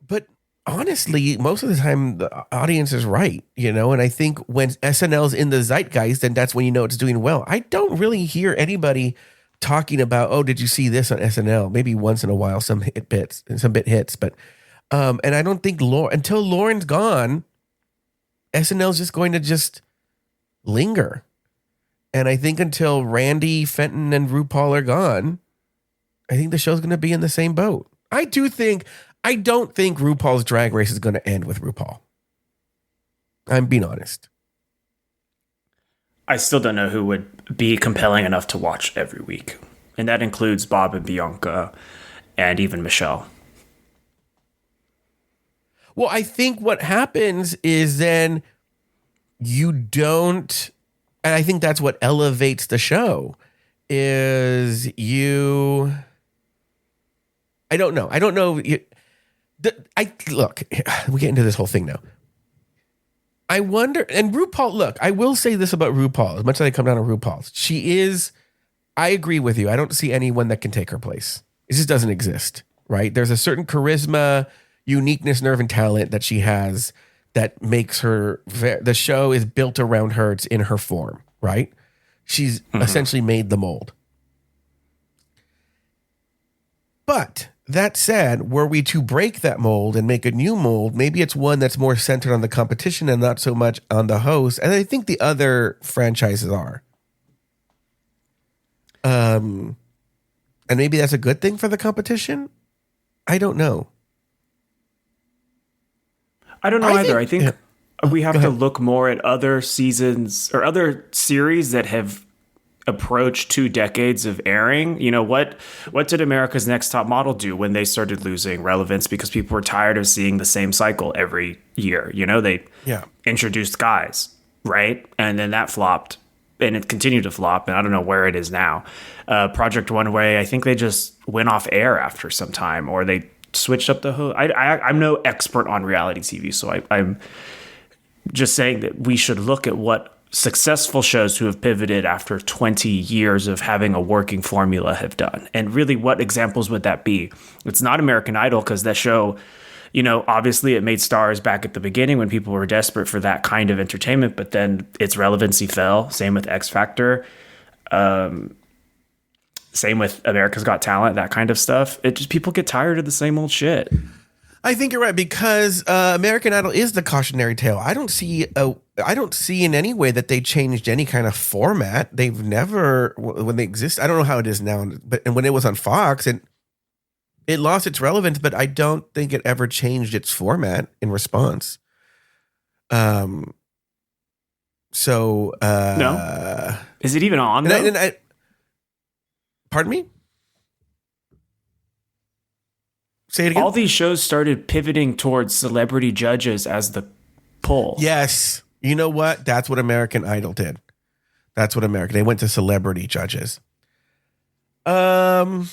but honestly, most of the time the audience is right, and I think when SNL's in the zeitgeist, then that's when it's doing well. I don't really hear anybody talking about, oh, did you see this on SNL? Maybe once in a while, some bit hits, but and I don't think until Lauren's gone, SNL's just going to just linger. And I think until Randy, Fenton, and RuPaul are gone, I think the show's going to be in the same boat. I don't think RuPaul's Drag Race is going to end with RuPaul. I'm being honest. I still don't know who would be compelling enough to watch every week. And that includes Bob and Bianca and even Michelle. Well, I think what happens is then you don't, and I think that's what elevates the show, is I don't know. Look, we get into this whole thing now. I wonder, and RuPaul, look, I will say this about RuPaul, as much as I come down on RuPaul, I agree with you. I don't see anyone that can take her place. It just doesn't exist, right? There's a certain charisma, uniqueness, nerve, and talent that she has that makes her, the show is built around her. It's in her form, right? She's essentially made the mold. But that said, were we to break that mold and make a new mold, maybe it's one that's more centered on the competition and not so much on the host. And I think the other franchises are. And maybe that's a good thing for the competition. I don't know. I don't know either. I think we have to look more at other seasons or other series that have approached 2 decades of airing. What did America's Next Top Model do when they started losing relevance because people were tired of seeing the same cycle every year? They introduced guys, right? And then that flopped, and it continued to flop, and I don't know where it is now. Project One Way, I think they just went off air after some time, or they switched up the host. I'm no expert on reality TV, so I'm just saying that we should look at what successful shows who have pivoted after 20 years of having a working formula have done. And really, what examples would that be? It's not American Idol, because that show, obviously it made stars back at the beginning when people were desperate for that kind of entertainment, but then its relevancy fell. Same with X Factor. Same with America's Got Talent, that kind of stuff. It just, people get tired of the same old shit. I think you're right, because American Idol is the cautionary tale. I don't see in any way that they changed any kind of format. They've never, when they exist, I don't know how it is now, and when it was on Fox, it lost its relevance, but I don't think it ever changed its format in response. No. Is it even on, though? Pardon me? Say it again. All these shows started pivoting towards celebrity judges as the pull. Yes. You know what? That's what American Idol did. They went to celebrity judges. I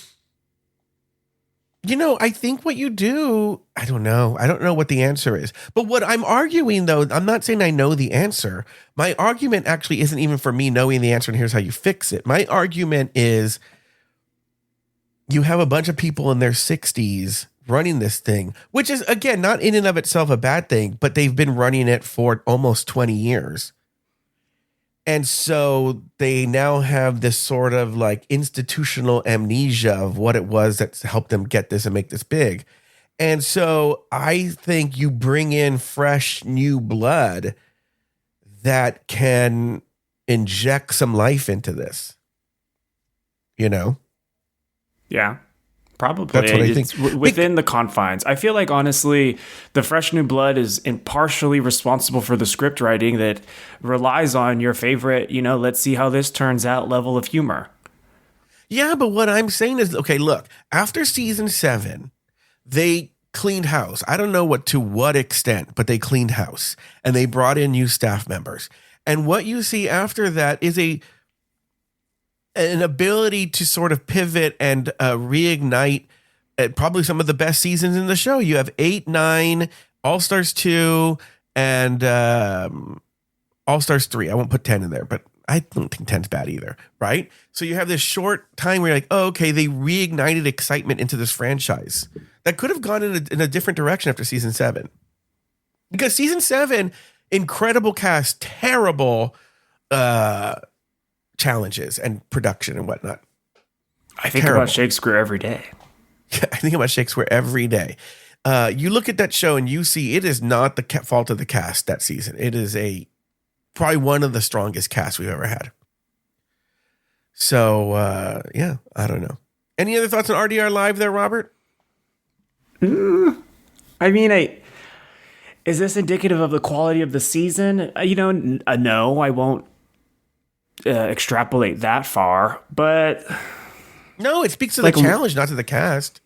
think what you do, I don't know. I don't know what the answer is. But what I'm arguing, though, I'm not saying I know the answer. My argument actually isn't even for me knowing the answer and here's how you fix it. My argument is you have a bunch of people in their 60s running this thing, which is, again, not in and of itself a bad thing, but they've been running it for almost 20 years. And so they now have this sort of like institutional amnesia of what it was that's helped them get this and make this big. And so I think you bring in fresh new blood that can inject some life into this, Yeah, Probably. That's what I It's think. within the confines. I feel like, honestly, the fresh new blood is partially responsible for the script writing that relies on your favorite, let's see how this turns out level of humor. Yeah, but what I'm saying is, okay, look, after season 7, they cleaned house. I don't know to what extent, but they cleaned house and they brought in new staff members. And what you see after that is an ability to sort of pivot and reignite probably some of the best seasons in the show. You have 8, 9, All-Stars 2, and All-Stars 3. I won't put 10 in there, but I don't think 10's bad either, right? So you have this short time where you're like, oh, okay, they reignited excitement into this franchise. That could have gone in a different direction after season 7. Because season 7, incredible cast, terrible challenges and production and whatnot. I think about Shakespeare every day. I think about Shakespeare every day. You look at that show and you see it is not the fault of the cast that season. It is probably one of the strongest casts we've ever had. So, yeah, I don't know. Any other thoughts on RDR Live there, Robert? I mean, is this indicative of the quality of the season? No, I won't extrapolate that far, but no, it speaks to the challenge, not to the cast.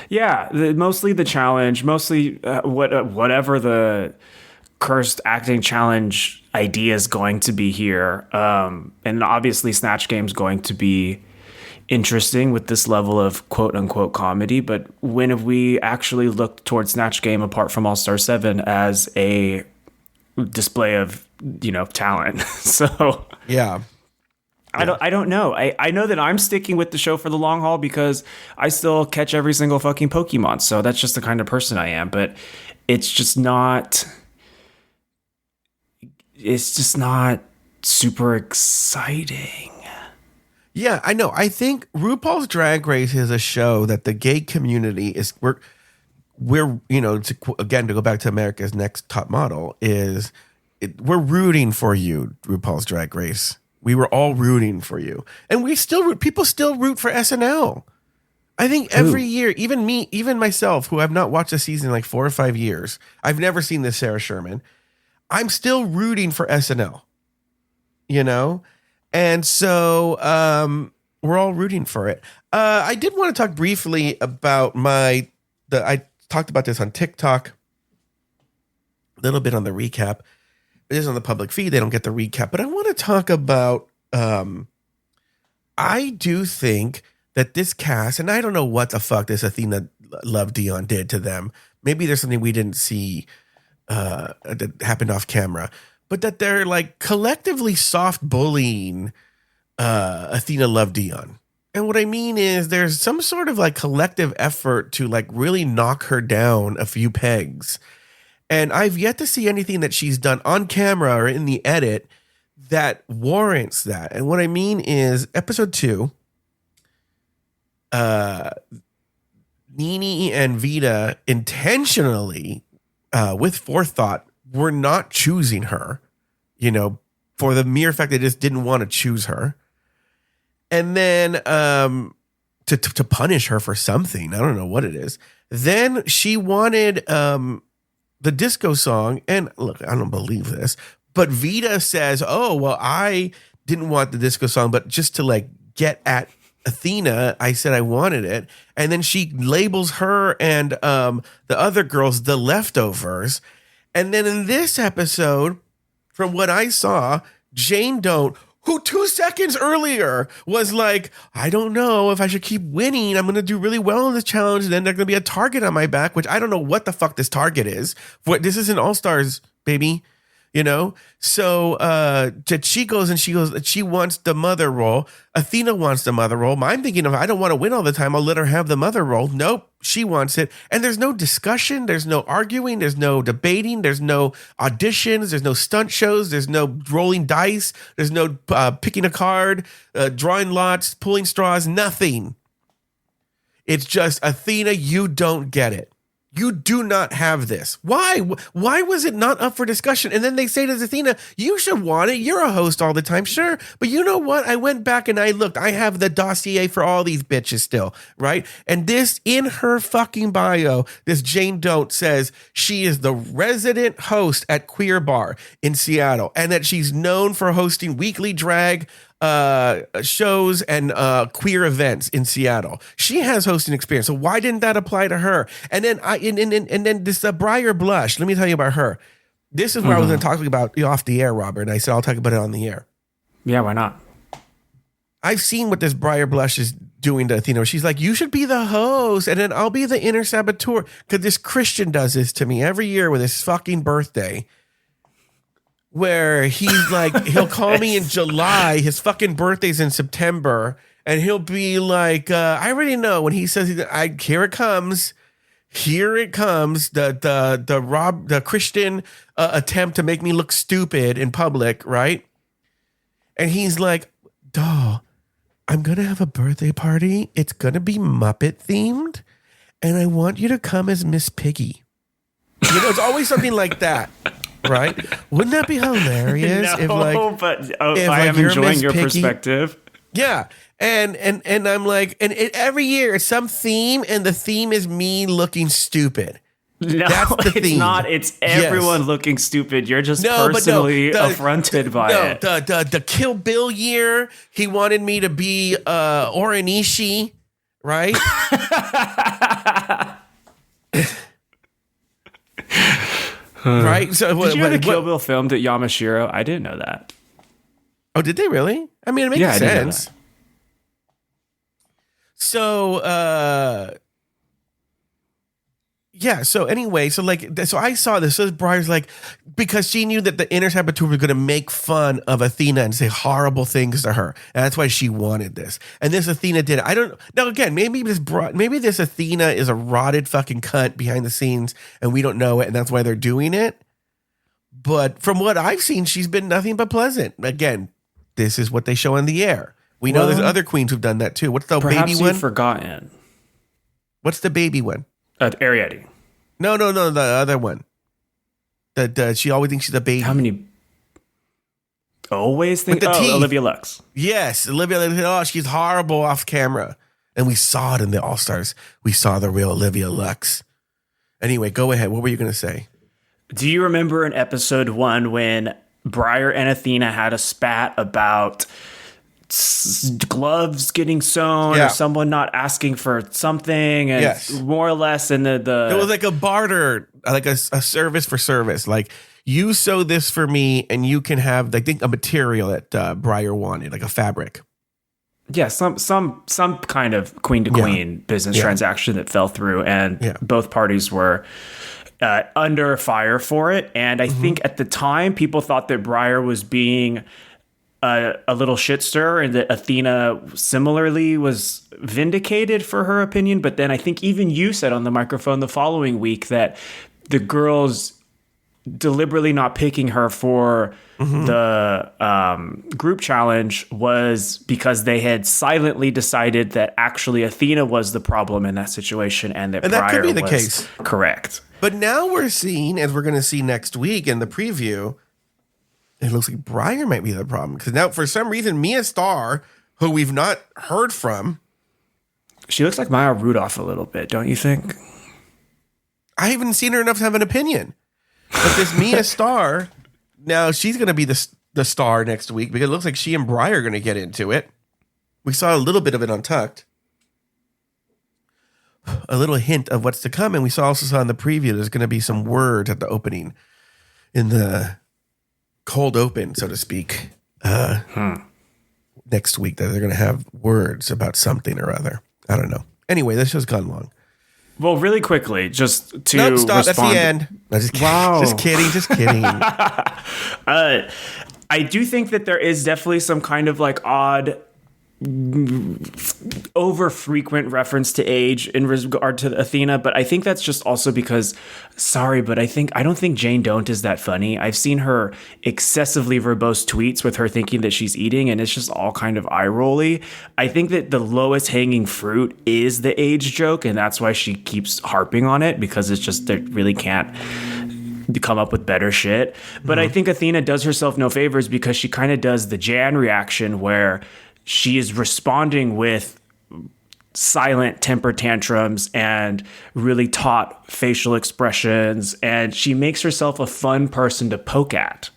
Yeah, mostly the challenge, mostly whatever the cursed acting challenge idea is going to be here, and obviously Snatch Game's going to be interesting with this level of quote unquote comedy. But when have we actually looked towards Snatch Game apart from All Star 7 as a display of talent? So yeah. I don't know. I know that I'm sticking with the show for the long haul because I still catch every single fucking Pokemon. So that's just the kind of person I am. But it's just not super exciting. Yeah, I know. I think RuPaul's Drag Race is a show that the gay community is we're to go back to America's Next Top Model we're rooting for you, RuPaul's Drag Race. We were all rooting for you. And people still root for SNL. I think every year, even myself, who have not watched a season in like 4 or 5 years, I've never seen this Sarah Sherman. I'm still rooting for SNL, And so we're all rooting for it. I did want to talk briefly about I talked about this on TikTok, a little bit on the recap. It is on the public feed. They don't get the recap. But I want to talk about, I do think that this cast, and I don't know what the fuck this Athena Love Dion did to them. Maybe there's something we didn't see that happened off camera. But that they're like collectively soft bullying Athena Love Dion. And what I mean is there's some sort of like collective effort to like really knock her down a few pegs. And I've yet to see anything that she's done on camera or in the edit that warrants that. And what I mean is episode 2, Nene and Vita intentionally, with forethought, were not choosing her, for the mere fact they just didn't want to choose her. And then to punish her for something. I don't know what it is. Then she wanted the disco song, and look, I don't believe this, but Vita says, oh, well, I didn't want the disco song, but just to like get at Athena, I said I wanted it. And then she labels her and the other girls the leftovers. And then in this episode, from what I saw, Jane Doe, who 2 seconds earlier was like, I don't know if I should keep winning. I'm going to do really well in this challenge. And then there's going to be a target on my back, which I don't know what the fuck this target is. This isn't All-Stars, baby. So she goes and she wants the mother role. Athena wants the mother role. I'm thinking I don't want to win all the time. I'll let her have the mother role. Nope, she wants it. And there's no discussion. There's no arguing. There's no debating. There's no auditions. There's no stunt shows. There's no rolling dice. There's no picking a card, drawing lots, pulling straws, nothing. It's just, Athena, you don't get it. You do not have this. Why? Why was it not up for discussion? And then they say to Athena, you should want it. You're a host all the time. Sure. But you know what? I went back and I looked. I have the dossier for all these bitches still, right? And this, in her fucking bio, this Jane Don't says she is the resident host at Queer Bar in Seattle and that she's known for hosting weekly drag shows and queer events in Seattle. She has hosting experience. So why didn't that apply to her? And then and then this Briar Blush. Let me tell you about her. This is what I was going to talk about off the air, Robert. And I said I'll talk about it on the air. Yeah, why not? I've seen what this Briar Blush is doing to Athena. She's like, you should be the host, and then I'll be the inner saboteur. Because this Christian does this to me every year with his fucking birthday. Where he's like, he'll call me in July, his fucking birthday's in September, and he'll be like, I already know when he says, here it comes, the Christian attempt to make me look stupid in public, right? And he's like, duh, I'm gonna have a birthday party. It's gonna be Muppet themed, and I want you to come as Miss Piggy. You know, it's always something like that. Right? Wouldn't that be hilarious? I am enjoying your perspective. Yeah. And I'm like, every year it's some theme, and the theme is me looking stupid. No, that's the it's theme. not. It's everyone looking stupid. You're just personally affronted by it. The Kill Bill year, he wanted me to be Oranishi, right? Right. So did you know the Kill Bill filmed at Yamashiro? I didn't know that. Oh, did they really? I mean, it makes sense. So, yeah. So anyway, so I saw this. So Briar's like, because she knew that the inner saboteur was going to make fun of Athena and say horrible things to her, and that's why she wanted this. And this Athena did it. I don't now. Again, maybe this Athena is a rotted fucking cunt behind the scenes, and we don't know it, and that's why they're doing it. But from what I've seen, she's been nothing but pleasant. Again, this is what they show on the air. We know there's other queens who've done that too. What's the baby one? You've forgotten. What's the baby one? Arietti. No, the other one. She always thinks she's a baby. How many? Always think. Olivia Lux. Yes, Olivia Lux. Oh, she's horrible off camera, and we saw it in the All Stars. We saw the real Olivia Lux. Anyway, go ahead. What were you going to say? Do you remember in episode 1 when Briar and Athena had a spat about gloves getting sewn or someone not asking for something, and more or less in the it was like a barter, like a service for service, like you sew this for me and you can have, I think, a material that Briar wanted, like a fabric. Some kind of queen to queen business transaction that fell through, and both parties were under fire for it. And I think at the time people thought that Briar was being a little shit stirrer, and that Athena similarly was vindicated for her opinion. But then I think even you said on the microphone the following week that the girls deliberately not picking her for the group challenge was because they had silently decided that actually Athena was the problem in that situation, and that Briar could be the case. Correct. But now we're seeing, as we're going to see next week in the preview, it looks like Briar might be the problem. Because now, for some reason, Mia Starr, who we've not heard from, she looks like Maya Rudolph a little bit, don't you think? I haven't seen her enough to have an opinion. But this Mia Starr, now she's going to be the star next week, because it looks like she and Briar are going to get into it. We saw a little bit of it Untucked. A little hint of what's to come. And we also saw in the preview there's going to be some words at the opening, in the cold open, so to speak, next week, that they're going to have words about something or other. I don't know. Anyway, this show's gone long. Well, really quickly, just to stop. Respond. That's the end. No, just kidding. Wow. Just kidding. I do think that there is definitely some kind of like odd over frequent reference to age in regard to Athena, but I think that's just also because, sorry, but I don't think Jane Don't is that funny. I've seen her excessively verbose tweets with her thinking that she's eating, and it's just all kind of eye-rolly. I think that the lowest hanging fruit is the age joke, and that's why she keeps harping on it, because it's just, they really can't come up with better shit. But I think Athena does herself no favors, because she kind of does the Jan reaction where she is responding with silent temper tantrums and really taut facial expressions, and she makes herself a fun person to poke at.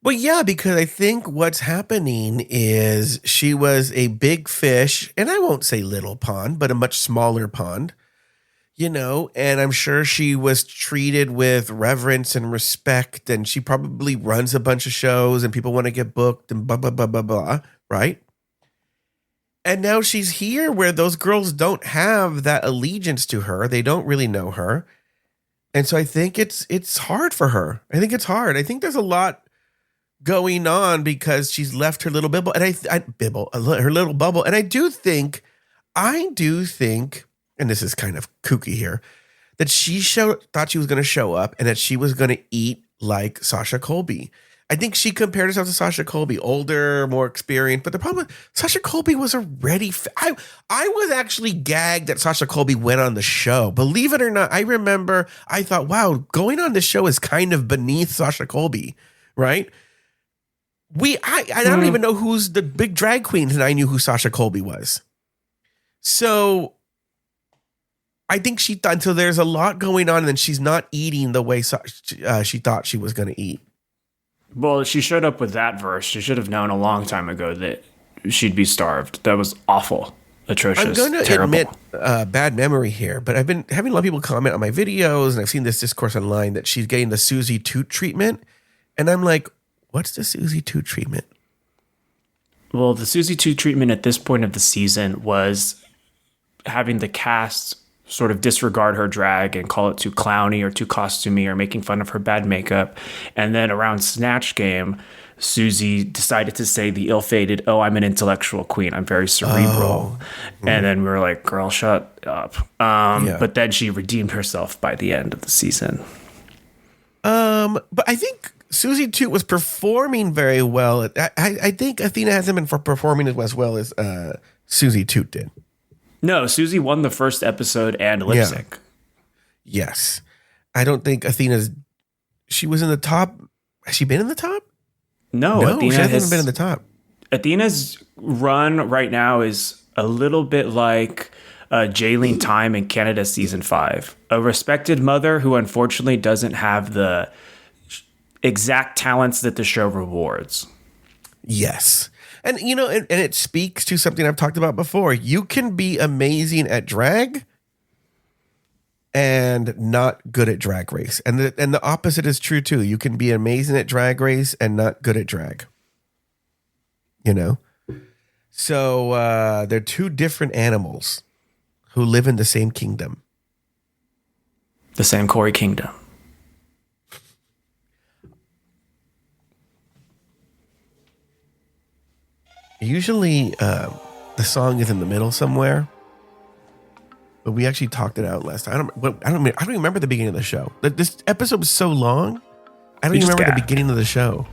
Well, yeah, because I think what's happening is she was a big fish, and I won't say little pond, but a much smaller pond, you know, and I'm sure she was treated with reverence and respect, and she probably runs a bunch of shows and people want to get booked and blah, blah, blah, blah, blah, right? And now she's here where those girls don't have that allegiance to her. They don't really know her. And so I think it's hard for her. I think it's hard. I think there's a lot going on because she's left her little bubble, and her little bubble. And I do think, and this is kind of kooky here, that she thought she was going to show up and that she was going to eat like Sasha Colby. I think she compared herself to Sasha Colby, older, more experienced. But the problem, Sasha Colby was already. I was actually gagged that Sasha Colby went on the show. Believe it or not, I remember I thought, wow, going on the show is kind of beneath Sasha Colby, right? I don't even know who's the big drag queens, and I knew who Sasha Colby was. So I think she thought, so there's a lot going on, and then she's not eating the way she thought she was going to eat. Well, she showed up with that verse. She should have known a long time ago that she'd be starved. That was awful, atrocious, I'm going to terrible. admit bad memory here, but I've been having a lot of people comment on my videos, and I've seen this discourse online that she's getting the Susie Toot treatment. And I'm like, what's the Susie Toot treatment? Well, the Susie Toot treatment at this point of the season was having the cast sort of disregard her drag and call it too clowny or too costumey or making fun of her bad makeup. And then around Snatch Game, Susie decided to say the ill-fated, "Oh, I'm an intellectual queen. I'm very cerebral." And then we were like, girl, shut up. But then she redeemed herself by the end of the season. But I think Susie Toot was performing very well. I think Athena hasn't been performing as well as Susie Toot did. No, Susie won the first episode and lip sync. Yeah. Yes. I don't think she was in the top. Has she been in the top? No, Athena she hasn't been in the top. Athena's run right now is a little bit like Jaylene Time in Canada season 5. A respected mother who unfortunately doesn't have the exact talents that the show rewards. Yes. And, you know, and it speaks to something I've talked about before. You can be amazing at drag and not good at Drag Race. And the opposite is true, too. You can be amazing at Drag Race and not good at drag. You know? So they're two different animals who live in the same kingdom. The same Corey kingdom. Usually the song is in the middle somewhere, but we actually talked it out last time. I don't remember the beginning of the show. This episode was so long, I don't even remember the beginning of the show.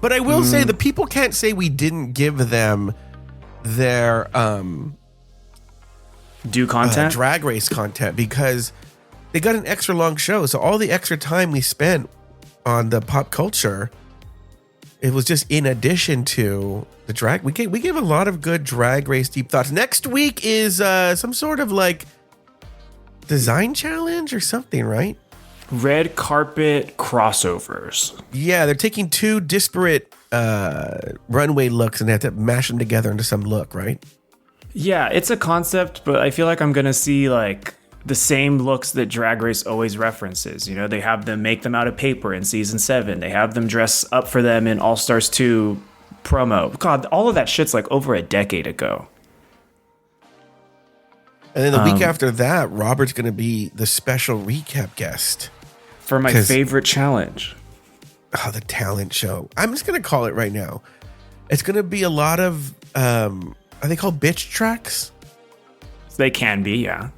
But I will say the people can't say we didn't give them their due content, Drag Race content, because they got an extra long show. So all the extra time we spent on the pop culture, it was just in addition to the drag. We gave a lot of good Drag Race deep thoughts. Next week is some sort of like design challenge or something, right? Red carpet crossovers. Yeah, they're taking two disparate runway looks and they have to mash them together into some look, right? Yeah, it's a concept, but I feel like I'm going to see like the same looks that Drag Race always references. You know, they have them make them out of paper in season 7. They have them dress up for them in All Stars 2 promo. God, all of that shit's like over a decade ago. And then the week after that, Robert's going to be the special recap guest for my favorite challenge. Oh, the talent show. I'm just going to call it right now. It's going to be a lot of, are they called bitch tracks? They can be, yeah.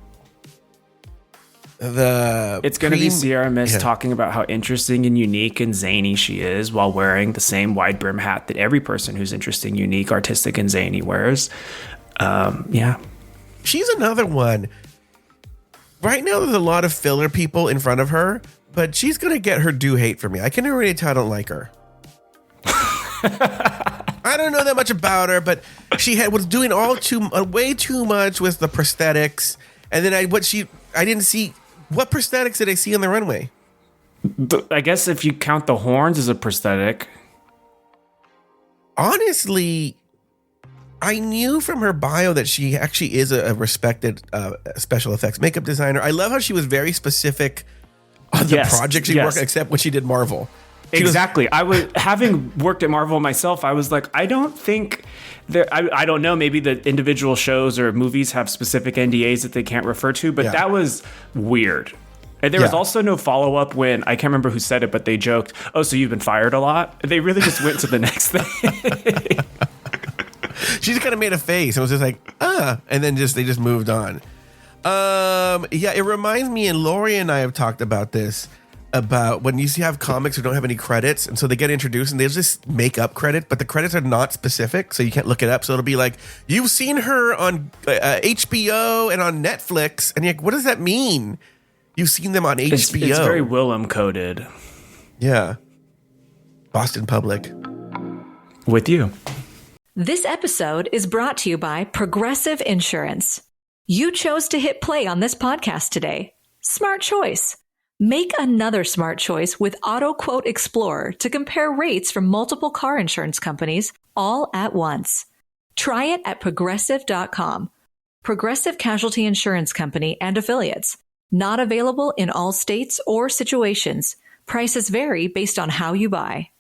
It's going to be Sierra Mist talking about how interesting and unique and zany she is while wearing the same wide brim hat that every person who's interesting, unique, artistic, and zany wears. Yeah. She's another one. Right now, there's a lot of filler people in front of her, but she's going to get her due hate from me. I can already tell I don't like her. I don't know that much about her, but she was doing way too much with the prosthetics. And then I didn't see. What prosthetics did I see on the runway? I guess if you count the horns as a prosthetic. Honestly, I knew from her bio that she actually is a respected special effects makeup designer. I love how she was very specific on the project she worked, except when she did Marvel. Exactly. I was having worked at Marvel myself. I was like, I don't think I don't know. Maybe the individual shows or movies have specific NDAs that they can't refer to, but that was weird. And there was also no follow up when I can't remember who said it, but they joked, "Oh, so you've been fired a lot?" And they really just went to the next thing. She just kind of made a face and was just like, and then they just moved on. It reminds me, and Lori and I have talked about this. About when you have comics who don't have any credits, and so they get introduced and they'll just make up credit, but the credits are not specific, so you can't look it up. So it'll be like, you've seen her on HBO and on Netflix, and you're like, what does that mean? You've seen them on HBO. It's very Willem coded. Yeah. Boston Public. With you. This episode is brought to you by Progressive Insurance. You chose to hit play on this podcast today. Smart choice. Make another smart choice with Auto Quote Explorer to compare rates from multiple car insurance companies all at once. Try it at progressive.com. Progressive Casualty Insurance Company and Affiliates. Not available in all states or situations. Prices vary based on how you buy.